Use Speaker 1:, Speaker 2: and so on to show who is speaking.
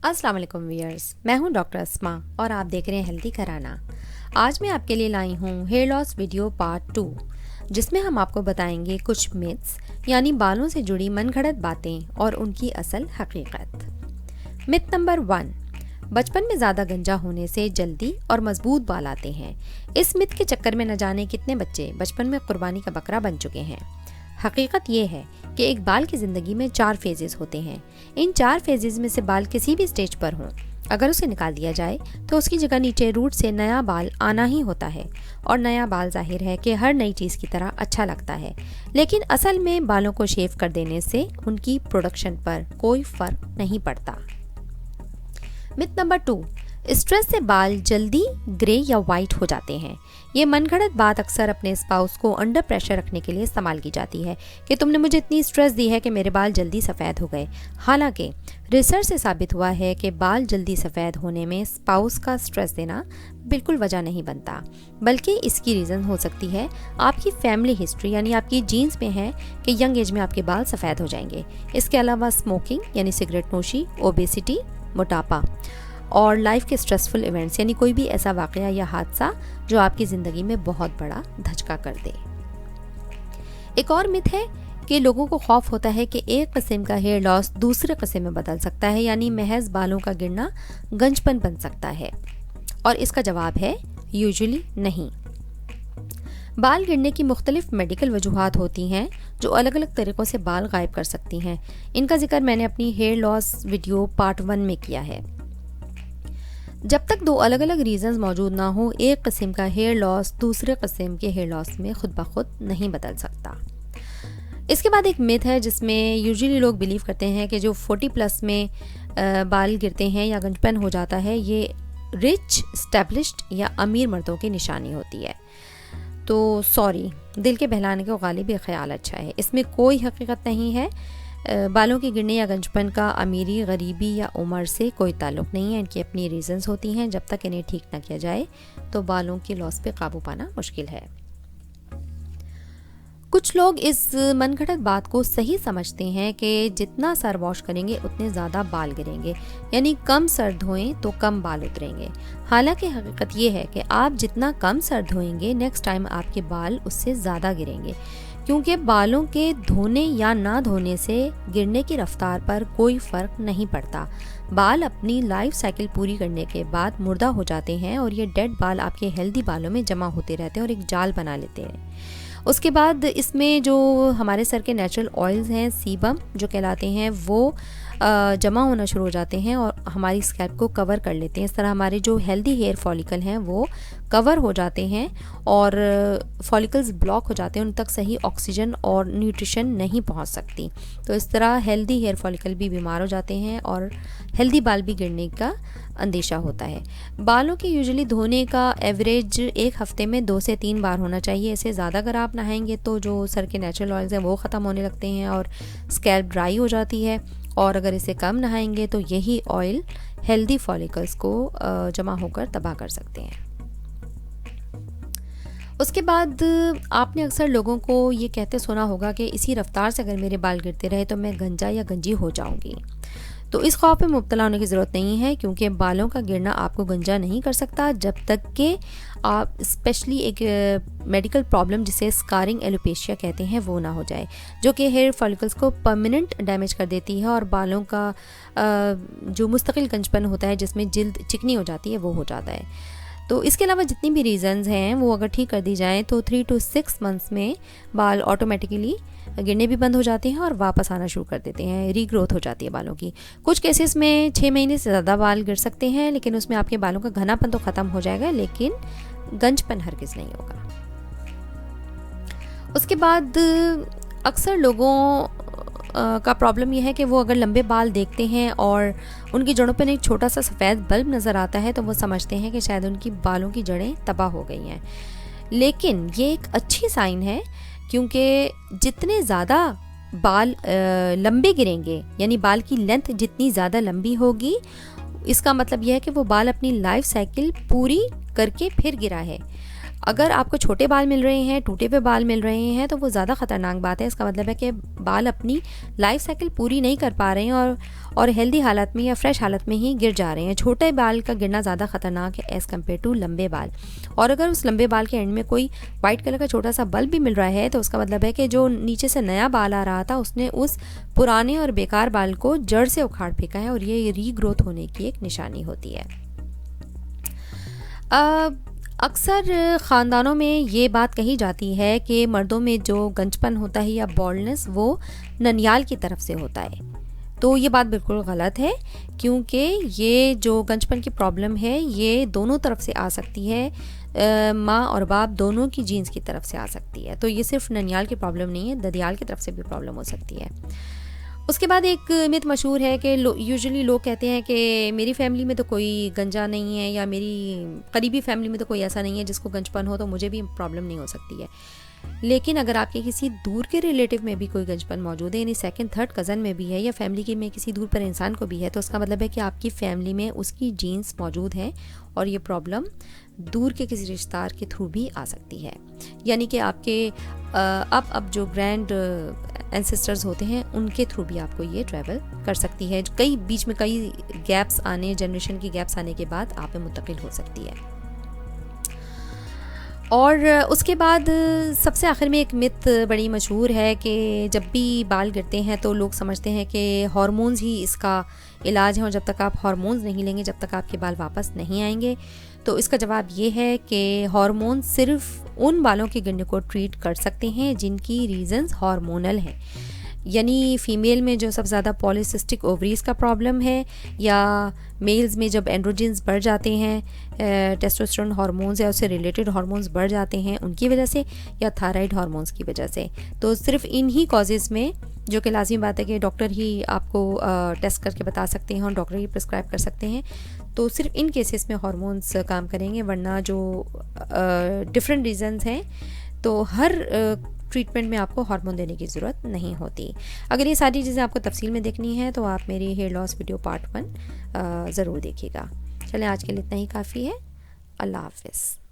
Speaker 1: अस्सलाम वालेकुम व्यूअर्स, मैं हूं डॉक्टर अस्मा और आप देख रहे हैं हेल्दी घराना। आज मैं आपके लिए लाई हूं हेयर लॉस वीडियो पार्ट 2, जिसमें हम आपको बताएंगे कुछ मिथ्स यानी बालों से जुड़ी मनगढ़ंत बातें और उनकी असल हकीकत। मिथ नंबर 1, बचपन में ज़्यादा गंजा होने से जल्दी और मजबूत बाल आते हैं। इस मिथ के चक्कर में न जाने कितने बच्चे बचपन में कुर्बानी का बकरा बन चुके हैं। हकीकत ये है कि एक बाल की ज़िंदगी में 4 फेजेस होते हैं। इन 4 फेजेस में से बाल किसी भी स्टेज पर हों, अगर उसे निकाल दिया जाए तो उसकी जगह नीचे रूट से नया बाल आना ही होता है। और नया बाल जाहिर है कि हर नई चीज़ की तरह अच्छा लगता है, लेकिन असल में बालों को शेव कर देने से उनकी प्रोडक्शन पर कोई फ़र्क नहीं पड़ता। मिथ नंबर 2, स्ट्रेस से बाल जल्दी ग्रे या वाइट हो जाते हैं। ये मनगढ़ंत बात अक्सर अपने स्पाउस को अंडर प्रेशर रखने के लिए इस्तेमाल की जाती है कि तुमने मुझे इतनी स्ट्रेस दी है कि मेरे बाल जल्दी सफ़ेद हो गए। हालांकि रिसर्च से साबित हुआ है कि बाल जल्दी सफ़ेद होने में स्पाउस का स्ट्रेस देना बिल्कुल वजह नहीं बनता, बल्कि इसकी रीज़न हो सकती है आपकी फैमिली हिस्ट्री, यानी आपकी जीन्स में है कि यंग एज में आपके बाल सफ़ेद हो जाएंगे। इसके अलावा स्मोकिंग यानी सिगरेट नोशी, ओबेसिटी, मोटापा और लाइफ के स्ट्रेसफुल इवेंट्स यानी कोई भी ऐसा वाक़या या हादसा जो आपकी ज़िंदगी में बहुत बड़ा धचका कर दे। एक और मिथ है कि लोगों को खौफ होता है कि एक किस्म का हेयर लॉस दूसरे किस्म में बदल सकता है, यानी महज बालों का गिरना गंजपन बन सकता है। और इसका जवाब है यूजुअली नहीं। बाल गिरने की मुख्तलिफ मेडिकल वजूहात होती हैं जो अलग अलग तरीक़ों से बाल गायब कर सकती हैं। इनका जिक्र मैंने अपनी हेयर लॉस वीडियो पार्ट 1 में किया है। जब तक 2 अलग अलग रीज़न्स मौजूद ना हो, एक किस्म का हेयर लॉस दूसरे किस्म के हेयर लॉस में खुद ब खुद नहीं बदल सकता। इसके बाद एक मिथ है जिसमें यूजुअली लोग बिलीव करते हैं कि जो 40 प्लस में बाल गिरते हैं या गंजपन हो जाता है, ये रिच, स्टैब्लिश्ड या अमीर मर्दों की निशानी होती है। तो सॉरी, दिल के बहलाने का गालिब ख्याल अच्छा है, इसमें कोई हकीकत नहीं है। बालों के गिरने या गंजपन का अमीरी, गरीबी या उम्र से कोई ताल्लुक़ नहीं है। इनकी अपनी रीज़न्स होती हैं। जब तक इन्हें ठीक ना किया जाए तो बालों के लॉस पे काबू पाना मुश्किल है। कुछ लोग इस मनगढ़ंत बात को सही समझते हैं कि जितना सर वॉश करेंगे उतने ज़्यादा बाल गिरेंगे, यानी कम सर धोएं तो कम बाल उतरेंगे। हालांकि हकीकत ये है कि आप जितना कम सर धोएंगे, नेक्स्ट टाइम आपके बाल उससे ज़्यादा गिरेंगे, क्योंकि बालों के धोने या ना धोने से गिरने की रफ्तार पर कोई फ़र्क नहीं पड़ता। बाल अपनी लाइफ साइकिल पूरी करने के बाद मुर्दा हो जाते हैं और ये डेड बाल आपके हेल्दी बालों में जमा होते रहते हैं और एक जाल बना लेते हैं। उसके बाद इसमें जो हमारे सर के नेचुरल ऑयल्स हैं, सीबम जो कहलाते हैं, वो जमा होना शुरू हो जाते हैं और हमारी स्कैल्प को कवर कर लेते हैं। इस तरह हमारे जो हेल्दी हेयर फॉलिकल हैं वो कवर हो जाते हैं और फॉलिकल्स ब्लॉक हो जाते हैं, उन तक सही ऑक्सीजन और न्यूट्रिशन नहीं पहुंच सकती। तो इस तरह हेल्दी हेयर फॉलिकल भी बीमार हो जाते हैं और हेल्दी बाल भी गिरने का अंदेशा होता है। बालों के यूजुअली धोने का एवरेज एक हफ्ते में 2 से 3 बार होना चाहिए। इससे ज़्यादा अगर आप नहाएंगे तो जो सर के नेचुरल ऑयल्स हैं वो ख़त्म होने लगते हैं और स्कैल्प ड्राई हो जाती है। और अगर इसे कम नहाएंगे तो यही ऑयल हेल्दी फॉलिकल्स को जमा होकर तबाह कर सकते हैं। उसके बाद आपने अक्सर लोगों को ये कहते सुना होगा कि इसी रफ्तार से अगर मेरे बाल गिरते रहे तो मैं गंजा या गंजी हो जाऊंगी। तो इस खौफ में मुब्तला होने की ज़रूरत नहीं है, क्योंकि बालों का गिरना आपको गंजा नहीं कर सकता जब तक कि आप स्पेशली एक मेडिकल प्रॉब्लम जिसे स्कारिंग एलोपेशिया कहते हैं वो ना हो जाए, जो कि हेयर फॉलिकल्स को परमानेंट डैमेज कर देती है और बालों का जो मुस्तकिल गंजपन होता है जिसमें जिल्द चिकनी हो जाती है वो हो जाता है। तो इसके अलावा जितनी भी रीज़न्स हैं वो अगर ठीक कर दी जाएँ तो 3 to 6 मंथ्स में बाल ऑटोमेटिकली गिरने भी बंद हो जाते हैं और वापस आना शुरू कर देते हैं। रीग्रोथ हो जाती है बालों की। कुछ केसेस में 6 महीने से ज़्यादा बाल गिर सकते हैं, लेकिन उसमें आपके बालों का घनापन तो ख़त्म हो जाएगा, लेकिन गंजपन हरगिज़ नहीं होगा। उसके बाद अक्सर लोगों का प्रॉब्लम यह है कि वो अगर लंबे बाल देखते हैं और उनकी जड़ों पर एक छोटा सा सफ़ेद बल्ब नज़र आता है तो वो समझते हैं कि शायद उनकी बालों की जड़ें तबाह हो गई हैं। लेकिन ये एक अच्छी साइन है, क्योंकि जितने ज़्यादा बाल लंबे गिरेंगे, यानी बाल की लेंथ जितनी ज़्यादा लंबी होगी, इसका मतलब यह है कि वो बाल अपनी लाइफ साइकिल पूरी करके फिर गिरा है। अगर आपको छोटे बाल मिल रहे हैं, टूटे हुए बाल मिल रहे हैं, तो वो ज़्यादा ख़तरनाक बात है। इसका मतलब है कि बाल अपनी लाइफ साइकिल पूरी नहीं कर पा रहे हैं और हेल्दी हालत में या फ्रेश हालत में ही गिर जा रहे हैं। छोटे बाल का गिरना ज़्यादा ख़तरनाक है एज़ कम्पेयर टू लंबे बाल। और अगर उस लंबे बाल के एंड में कोई वाइट कलर का छोटा सा बल्ब भी मिल रहा है, तो उसका मतलब है कि जो नीचे से नया बाल आ रहा था उसने उस पुराने और बेकार बाल को जड़ से उखाड़ फेंका है, और ये रीग्रोथ होने की एक निशानी होती है। अक्सर ख़ानदानों में ये बात कही जाती है कि मर्दों में जो गंजपन होता है या बॉल्डनेस वो ननियाल की तरफ से होता है। तो ये बात बिल्कुल गलत है, क्योंकि ये जो गंजपन की प्रॉब्लम है ये दोनों तरफ से आ सकती है। माँ और बाप दोनों की जीन्स की तरफ से आ सकती है। तो ये सिर्फ ननियाल की प्रॉब्लम नहीं है, ददियाल की तरफ से भी प्रॉब्लम हो सकती है। उसके बाद एक मिथ मशहूर है कि यूजुअली लोग कहते हैं कि मेरी फैमिली में तो कोई गंजा नहीं है, या मेरी करीबी फैमिली में तो कोई ऐसा नहीं है जिसको गंजपन हो, तो मुझे भी प्रॉब्लम नहीं हो सकती है। लेकिन अगर आपके किसी दूर के रिलेटिव में भी कोई गंजपन मौजूद है, यानी सेकंड थर्ड कज़न में भी है, या फैमिली के में किसी दूर पर इंसान को भी है, तो उसका मतलब है कि आपकी फैमिली में उसकी जीन्स मौजूद हैं, और ये प्रॉब्लम दूर के किसी रिश्तेदार के थ्रू भी आ सकती है। यानी कि आपके अब जो ग्रैंड एंसेस्टर्स होते हैं उनके थ्रू भी आपको ये ट्रैवल कर सकती है। कई बीच में कई गैप्स आने, जनरेशन की गैप्स आने के बाद आप में मुंतकिल हो सकती है। और उसके बाद सबसे आखिर में एक मिथ बड़ी मशहूर है कि जब भी बाल गिरते हैं तो लोग समझते हैं कि हार्मोन्स ही इसका इलाज है, और जब तक आप हार्मोन्स नहीं लेंगे, जब तक आपके बाल वापस नहीं आएंगे। तो इसका जवाब ये है कि हार्मोन सिर्फ उन बालों के गिरने को ट्रीट कर सकते हैं जिनकी रीजंस हार्मोनल हैं। यानी फ़ीमेल में जो सबसे ज़्यादा पॉलीसिस्टिक ओवरीज का प्रॉब्लम है, या मेल्स में जब एंड्रोजेंस बढ़ जाते हैं, टेस्टोस्टेरोन हार्मोन्स या उससे रिलेटेड हार्मोन्स बढ़ जाते हैं उनकी वजह से, या थायराइड हार्मोन्स की वजह से। तो सिर्फ इन्हीं कॉजेज़ में, जो कि लाजिमी बात है कि डॉक्टर ही आपको टेस्ट करके बता सकते हैं और डॉक्टर ही प्रिस्क्राइब कर सकते हैं, तो सिर्फ इन केसेस में हार्मोन्स काम करेंगे। वरना जो डिफरेंट रीजंस हैं, तो हर ट्रीटमेंट में आपको हार्मोन देने की ज़रूरत नहीं होती। अगर ये सारी चीज़ें आपको तफसील में देखनी है तो आप मेरी हेयर लॉस वीडियो पार्ट 1 ज़रूर देखिएगा। चलें, आज के लिए इतना ही काफ़ी है। अल्लाह हाफ़िज़।